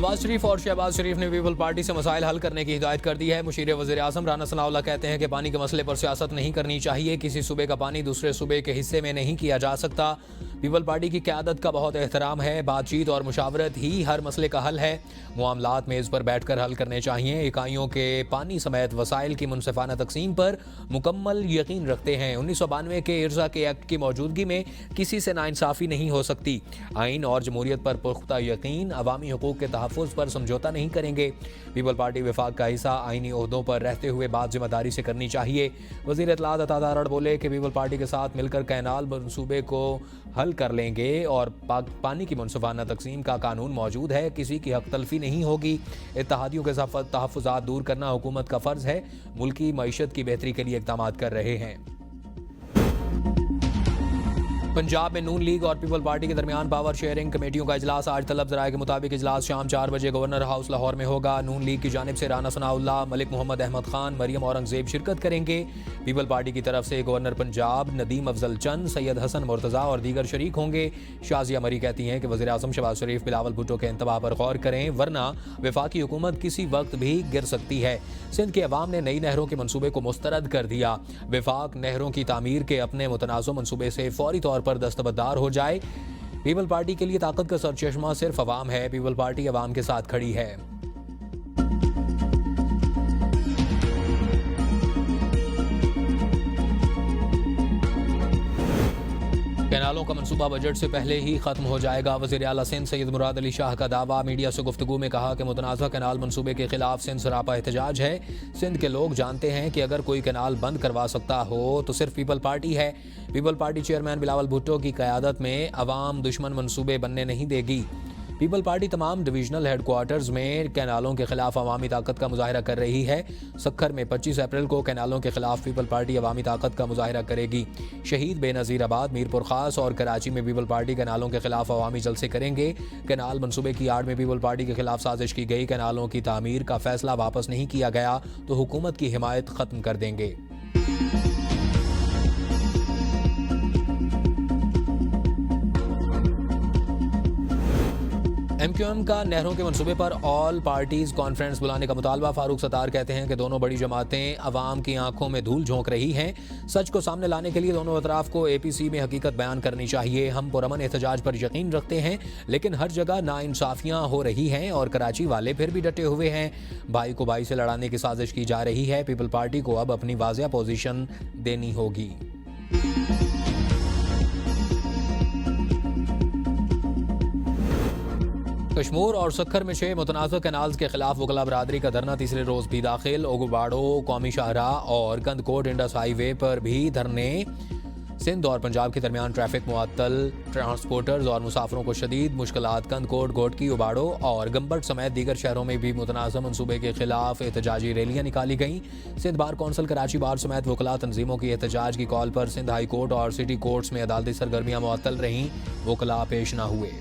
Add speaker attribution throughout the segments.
Speaker 1: नवाज शरीफ और शहबाज शरीफ ने people party से मसाइल हल करने की हिदायत कर दी है। मुशीर वज़ीर आज़म राना सनाउल्लाह कहते हैं कि पानी के मसले पर सियासत नहीं करनी चाहिए। किसी सूबे का पानी दूसरे सूबे के हिस्से में नहीं किया जा सकता। पीपल पार्टी की क़यादत का बहुत एहतराम है। बातचीत और मुशावरत ही हर मसले का हल है। मामलात मेज़ पर बैठ कर हल करने चाहिए। इकाइयों के पानी समेत वसाइल की मुनसिफाना तकसीम पर मुकम्मल यकीन रखते हैं। 1992 के इर्जा के एक्ट की मौजूदगी में किसी से नाइंसाफ़ी नहीं हो सकती। आइन और जमहूरियत पर पुख्ता यकीन, अवामी हुकूक के तहफ़्फ़ुज़ पर समझौता नहीं करेंगे। पीपल पार्टी वफाक का हिस्सा आइनी ओहदों पर रहते हुए बात जिम्मेदारी से करनी चाहिए। वज़ीर इत्तलात अता तारड़ बोले कि पीपल पार्टी के साथ मिलकर कैनाल मनसूबे को हल कर लेंगे और पानी की मुनसिफाना तकसीम का कानून मौजूद है। किसी की हक तलफी नहीं होगी। इत्तेहादियों के तहफ़्फ़ुज़ात दूर करना हुकूमत का फ़र्ज़ है। मुल्की मईशत की बेहतरी के लिए इक़दाम कर रहे हैं। पंजाब में नून लीग और पीपल पार्टी के दरमियान पावर शेयरिंग कमेटियों का इजलास आज तलब ज़राए के मुताबिक इजलास शाम 4 बजे गवर्नर हाउस लाहौर में होगा। नून लीग की जानिब से राना सनाउल्लाह, मलिक मोहम्मद अहमद खान, मरियम औरंगज़ेब शिरकत करेंगे। पीपल पार्टी की तरफ से गवर्नर पंजाब नदीम अफजल चंद, सैयद हसन मुर्तज़ा और दीगर शरीक होंगे। शाजिया मरी कहती हैं कि वज़ीर आज़म शहबाज शरीफ बिलावल भुट्टो के इंतबाह पर गौर करें, वरना वफाकी हुकूमत किसी वक्त भी गिर सकती है। सिंध के अवाम ने नई नहरों के मनसूबे को मुस्तरद कर दिया। वफाक नहरों की तामीर के अपने मुतनाज़ मनसूबे से फौरी तौर पर दस्तबरदार हो जाए। पीपल पार्टी के लिए ताकत का सरचश्मा सिर्फ अवाम है। पीपल पार्टी अवाम के साथ खड़ी है। कैनालों का मंसूबा बजट से पहले ही खत्म हो जाएगा। वज़ीर आला सिंध सैयद मुराद अली शाह का दावा। मीडिया से गुफ्तगू में कहा कि मुतनाज़ा कैनाल मंसूबे के खिलाफ सिंध सरापा एहतजाज है। सिंध के लोग जानते हैं कि अगर कोई कैनाल बंद करवा सकता हो तो सिर्फ पीपल पार्टी है। People party chairman Bilawal Bhutto की क़यादत में अवाम दुश्मन मंसूबे बनने नहीं देगी। पीपल पार्टी तमाम डिवीजनल हेडक्वार्टर्स में कैनालों के खिलाफ अवामी ताकत का मुजाहरा कर रही है। सक्खर में 25 अप्रैल को कैनालों के खिलाफ पीपल पार्टी अवामी ताकत का मुजाहरा करेगी। शहीद बेनज़ीराबाद, मीरपुर खास और कराची में पीपल पार्टी कैनालों के खिलाफ अवामी जलसे करेंगे। कैनाल मनसूबे की आड़ में पीपल पार्टी के खिलाफ साजिश की गई। कैनालों की तामीर का फैसला वापस नहीं किया गया तो हुकूमत की हिमायत खत्म कर देंगे। MQM का नहरों के मनसूबे पर ऑल पार्टीज कॉन्फ्रेंस बुलाने का मुतालबा। फारूक सत्तार कहते हैं कि दोनों बड़ी जमातें अवाम की आंखों में धूल झोंक रही हैं। सच को सामने लाने के लिए दोनों अतराफ को APC में हकीकत बयान करनी चाहिए। हम पुरअमन एहतजाज पर यकीन रखते हैं, लेकिन हर जगह नाइंसाफियां हो रही हैं और कराची वाले फिर भी डटे हुए हैं। भाई को भाई से लड़ाने की साजिश की जा रही है। पीपल पार्टी को अब अपनी वाज़ेह पोजीशन देनी होगी। कश्मीर और सक्खर में 6 मुतनाज़ कैनाल्स के खिलाफ वकला बरादरी का धरना तीसरे रोज़ भी दाखिल। ओगुबाड़ो, कौमी शाहराह और कंदकोट इंडस हाईवे पर भी धरने। सिंध और पंजाब के दरमियान ट्रैफिक मुअत्तल। ट्रांसपोर्टर्स और मुसाफिरों को शदीद मुश्किलात। कंदकोट, घोटकी, उबाड़ो और गंबट समेत दीगर शहरों में भी मुतनाज़ा मनसूबे के खिलाफ एहतजाजी रैलियाँ निकाली गईं। सिंध बार कौंसिल, कराची बार समेत वकला तंजीमों की एहतजाज की कॉल पर सिंध हाई कोर्ट और सिटी कोर्ट्स में अदालती सरगर्मियाँ मुअत्तल रहीं। वकला पेश न हुए।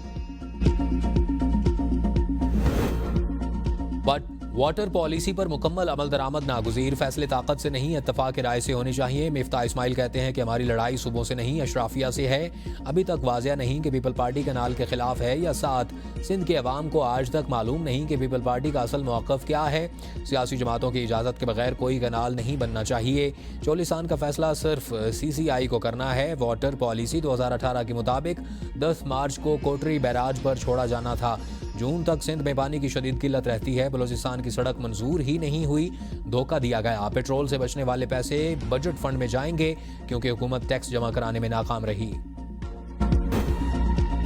Speaker 1: वाटर पॉलिसी पर मुकम्मल अमल दरामद नागुज़ीर। फैसले ताकत से नहीं, इत्तफाक राय से होने चाहिए। मिफ्ता इस्माइल कहते हैं कि हमारी लड़ाई सूबों से नहीं, अशराफिया से है। अभी तक वाज़ेह नहीं कि पीपल पार्टी कैनाल के खिलाफ है या साथ। सिंध के अवाम को आज तक मालूम नहीं कि पीपल पार्टी का असल मौक़िफ़ क्या है। सियासी जमातों की इजाज़त के बगैर कोई कैनाल नहीं बनना चाहिए। चोलिस्तान का फैसला सिर्फ CCI को करना है। वाटर पॉलिसी 2018 के मुताबिक 10 मार्च को कोटरी बैराज पर छोड़ा जाना था। जून तक सिंध में पानी की शदीद किल्लत रहती है। बलूचिस्तान की सड़क मंजूर ही नहीं हुई, धोखा दिया गया। पेट्रोल से बचने वाले पैसे बजट फंड में जाएंगे क्योंकि हुकूमत टैक्स जमा कराने में नाकाम रही।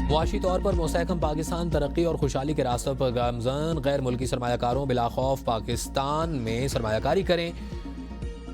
Speaker 1: मुआशी तौर पर मुस्तहकम पाकिस्तान तरक्की और खुशहाली के रास्ते पर गामज़न। गैर मुल्की सरमायाकारों बिला खौफ पाकिस्तान में सरमायाकारी करें।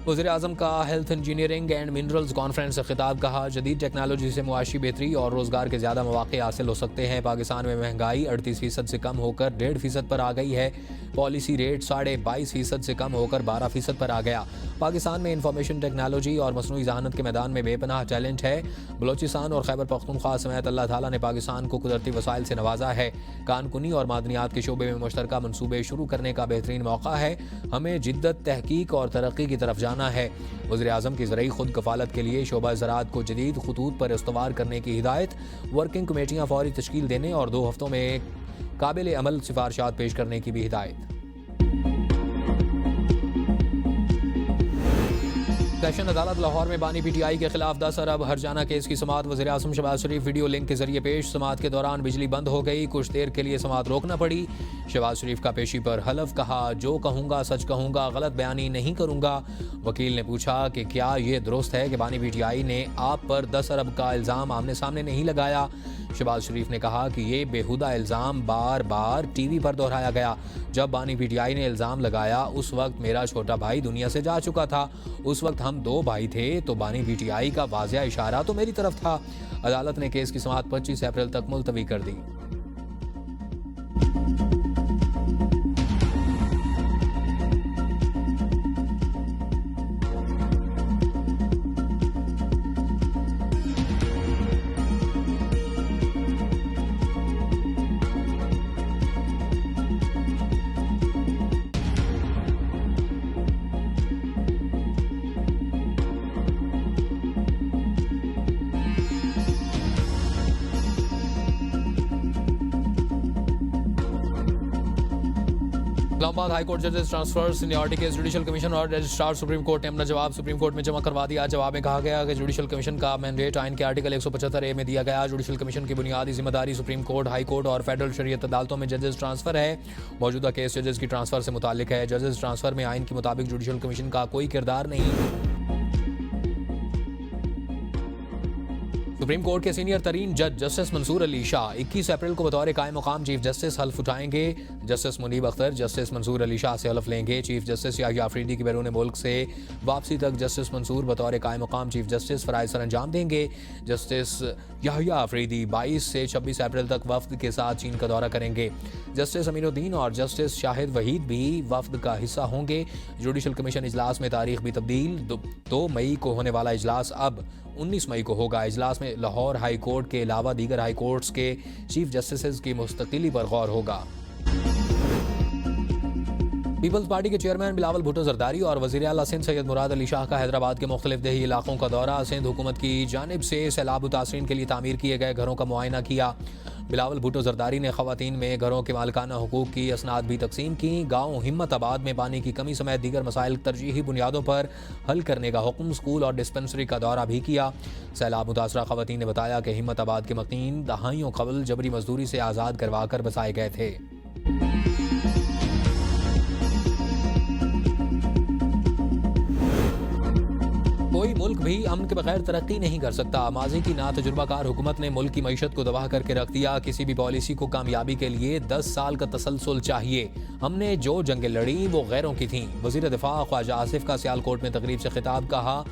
Speaker 1: वज़ीर आज़म का health engineering and minerals conference से खिताब। कहा, जदीद टेक्नोलॉजी से मुआशी बेहतरी और रोज़गार के ज़्यादा मौक़े हासिल हो सकते हैं। पाकिस्तान में महंगाई 38% से कम होकर 1.5% पर आ गई है। पॉलिसी रेट 22.5% से कम होकर 12% पर आ गया। पाकिस्तान में इंफॉर्मेशन टेक्नोलॉजी और मसनूई ज़हानत के मैदान में बेपनाह टैलेंट है। बलोचिस्तान और खैबर पख्तूनख्वा समेत अल्लाह ताला ने पाकिस्तान को कुदरती वसाइल से नवाजा है। कानकुनी और मादनियात के शोबे में मुश्तरका मनसूबे शुरू करने का बेहतरीन मौका है। हमें जिद्दत, तहकीक और तरक्की की तरफ जाना है। वज़ीर आज़म की ज़रई खुद कफ़ालत के लिए शोबा ज़राअत को जदीद खतूत पर इस्तवार करने की हिदायत। वर्किंग कमेटियाँ फौरी तश्कील देने और 2 हफ्तों में काबिल अमल सिफारिशात पेश करने की भी हिदायत। सेशन अदालत लाहौर में बानी पीटीआई के खिलाफ 10 अरब हर्जाना केस की समाअत वज़ीर आज़म शहबाज शरीफ वीडियो लिंक के जरिए पेश। समाअत के दौरान बिजली बंद हो गई, कुछ देर के लिए समाअत रोकना पड़ी। शहबाज शरीफ का पेशी पर हलफ, कहा जो कहूँगा सच कहूँगा, गलत बयानी नहीं करूँगा। वकील ने पूछा कि क्या ये दुरुस्त है कि बानी पीटीआई ने आप पर 10 अरब का इल्ज़ाम आमने सामने नहीं लगाया। शहबाज शरीफ ने कहा कि ये बेहुदा इल्ज़ाम बार बार टीवी पर दोहराया गया। जब बानी पीटीआई ने इल्ज़ाम लगाया उस वक्त मेरा छोटा भाई दुनिया से जा चुका था। उस वक्त हम 2 भाई थे, तो बानी पीटीआई का वाज़िया इशारा तो मेरी तरफ था। अदालत ने केस की समाअत 25 अप्रैल तक मुलतवी कर दी। इस्लामाबाद हाई कोर्ट जजेस transfer seniority case judicial commission और रजिस्ट्रार सुप्रीम कोर्ट ने अपना जवाब सुप्रीम कोर्ट में जमा करवा दिया। जवाब में कहा गया कि जुडिशल कमीशन का मैंडेट आइन के आर्टिकल 175A में दिया गया। जुडिशल कमीशन की बुनियादी जिम्मेदारी सुप्रीम कोर्ट, हाई कोर्ट और फेडरल शरीयत अदालतों में जजेस ट्रांसफर है। मौजूदा केस जजेस की ट्रांसफर से मुतालिक है। जजेस ट्रांसफर में आइन के मुताबिक जुडिशल कमीशन का कोई किरदार नहीं। सुप्रीम कोर्ट के सीनियर तरीन जज जस्टिस मंसूर अली शाह 21 अप्रैल को बतौर कायम मकाम चीफ जस्टिस हल्फ उठाएंगे। जस्टिस मुनीब अख्तर जस्टिस मंसूर अली शाह से हल्फ लेंगे। चीफ जस्टिस याहिया अफरीदी की बैरून मुल्क से वापसी तक जस्टिस मंसूर बतौर कायम मकाम चीफ जस्टिस फ़राइज़ सर अंजाम देंगे। जस्टिस याहिया अफरीदी 22 से 26 अप्रैल तक वफ्द के साथ चीन का दौरा करेंगे। जस्टिस अमीनुद्दीन और जस्टिस शाहिद वहीद भी वफ्द का हिस्सा होंगे। जुडिशल कमीशन इजलास में तारीख भी तब्दील, 2 मई को होने वाला इजलास अब 19 मई को होगा। इजलास में लाहौर हाई कोर्ट के अलावा दीगर हाई कोर्ट्स के चीफ जस्टिस की मुस्तकिली पर गौर होगा। पीपल्स पार्टी के चेयरमैन बिलावल भुट्टो जरदारी और वज़ीर आला सिंध सैयद मुराद अली शाह का हैदराबाद के मुख्तलिफ देही इलाकों का दौरा। सिंध हुकूमत की जानिब से सैलाब मुतासरीन के लिए तामीर किए गए घरों का मुआयना किया। बिलावल भुट्टो जरदारी ने ख़वातीन में घरों के मालिकाना हुकूक की असनाद भी तकसीम की। गाँव हिम्मताबाद में पानी की कमी समेत दीगर मसाइल तरजीही बुनियादों पर हल करने का हुक्म। स्कूल और डिस्पेंसरी का दौरा भी किया। सैलाब मुतासरा ख़वातीन ने बताया कि हिम्मताबाद के मकीन दहाइयों कबल जबरी मजदूरी से आज़ाद करवा कर बसाए गए थे। कोई मुल्क भी अमन के बगैर तरक्की नहीं कर सकता। माजी की ना तजुर्बाकार हुकूमत ने मुल्क की मईशत को तबाह करके रख दिया। किसी भी पॉलिसी को कामयाबी के लिए 10 साल का तसलसल चाहिए। हमने जो जंगें लड़ी वो गैरों की थीं। वज़ीर दिफा ख्वाजा आसिफ का सियालकोट में तकरीब से खिताब, कहा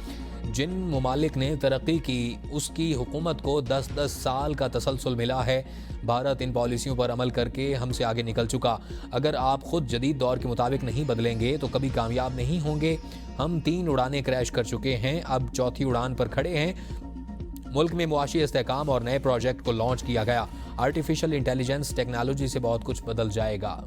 Speaker 1: जिन मुमालिक ने तरक्की की उसकी हुकूमत को 10-10 साल का तसलसल मिला है। भारत इन पॉलिसियों पर अमल करके हमसे आगे निकल चुका। अगर आप खुद जदीद दौर के मुताबिक नहीं बदलेंगे तो कभी कामयाब नहीं होंगे। हम 3 उड़ानें क्रैश कर चुके हैं, अब 4थी उड़ान पर खड़े हैं। मुल्क में मुआशी इस्तेहकाम और नए प्रोजेक्ट को लॉन्च किया गया। आर्टिफिशियल इंटेलिजेंस टेक्नोलॉजी से बहुत कुछ बदल जाएगा।